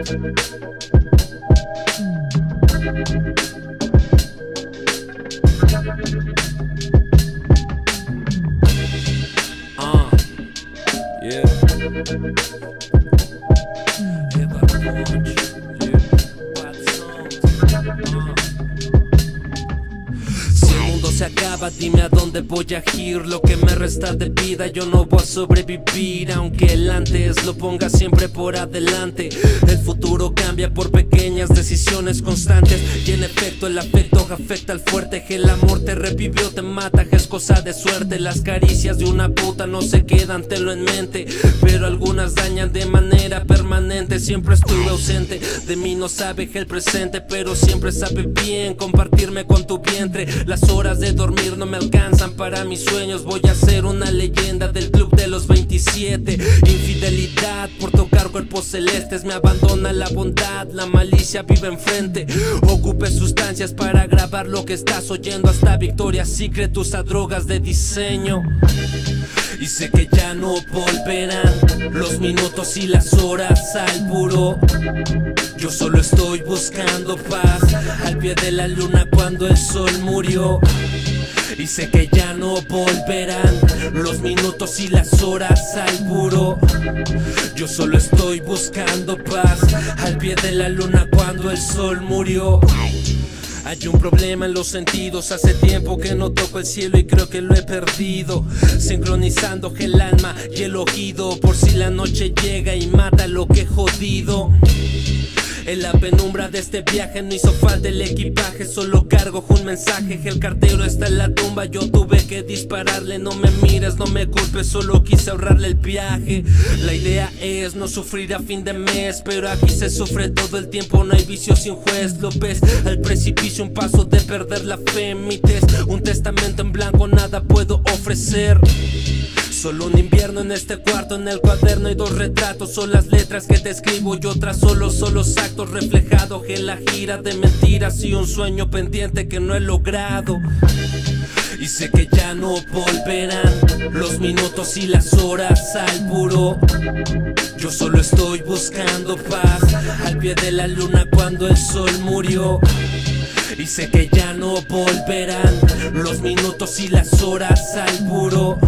Yeah. Si el mundo se acaba, dime a dónde voy a ir. Lo que me resta de vida yo no voy a sobrevivir. Aunque el antes lo ponga siempre por adelante, el futuro cambia por pequeñas decisiones constantes. Y en efecto el afecto afecta al fuerte. Que el amor te revivió, te mata, que es cosa de suerte. Las caricias de una puta no se quedan, tenlo en mente, pero algunas dañan de manera permanente. Siempre estuve ausente, de mí no sabe el presente, pero siempre sabe bien compartirme con tu vientre. Las horas de dormir no me alcanzan para mis sueños. Voy a ser una leyenda del club de los 27. Infidelidad por tocar cuerpos celestes. Me abandona la bondad, la malicia vive enfrente. Ocupe sustancias para grabar lo que estás oyendo. Hasta Victoria's Secret usa drogas de diseño. Y sé que ya no volverán los minutos y las horas al buró. Yo solo estoy buscando paz al pie de la luna cuando el sol murió. Y sé que ya no volverán los minutos y las horas al buró. Yo solo estoy buscando paz al pie de la luna cuando el sol murió. Hay un problema en los sentidos, hace tiempo que no toco el cielo y creo que lo he perdido. Sincronizando el alma y el oído, por si la noche llega y mata lo que he jodido. En la penumbra de este viaje no hizo falta el equipaje, solo cargo un mensaje. El cartero está en la tumba, yo tuve que dispararle. No me mires, no me culpes, solo quise ahorrarle el viaje. La idea es no sufrir a fin de mes, pero aquí se sufre todo el tiempo, no hay vicio sin juez. Lo ves al precipicio, un paso de perder la fe. Mi test, un testamento en blanco, nada puedo ofrecer. Solo un invierno en este cuarto, en el cuaderno hay dos retratos. Son las letras que te escribo y otras son los actos reflejados en la gira de mentiras y un sueño pendiente que no he logrado. Y sé que ya no volverán los minutos y las horas al buró. Yo solo estoy buscando paz al pie de la luna cuando el sol murió. Y sé que ya no volverán los minutos y las horas al buró.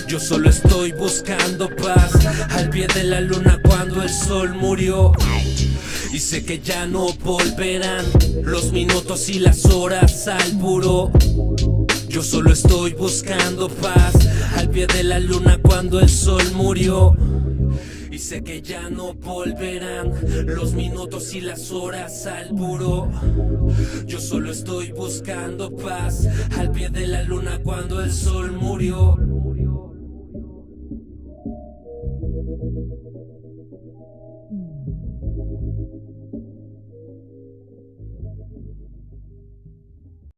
Yo solo estoy buscando paz al pie de la luna cuando el sol murió. Y sé que ya no volverán los minutos y las horas al buró. Yo solo estoy buscando paz al pie de la luna cuando el sol murió. Y sé que ya no volverán los minutos y las horas al buró. Yo solo estoy buscando paz al pie de la luna cuando el sol murió.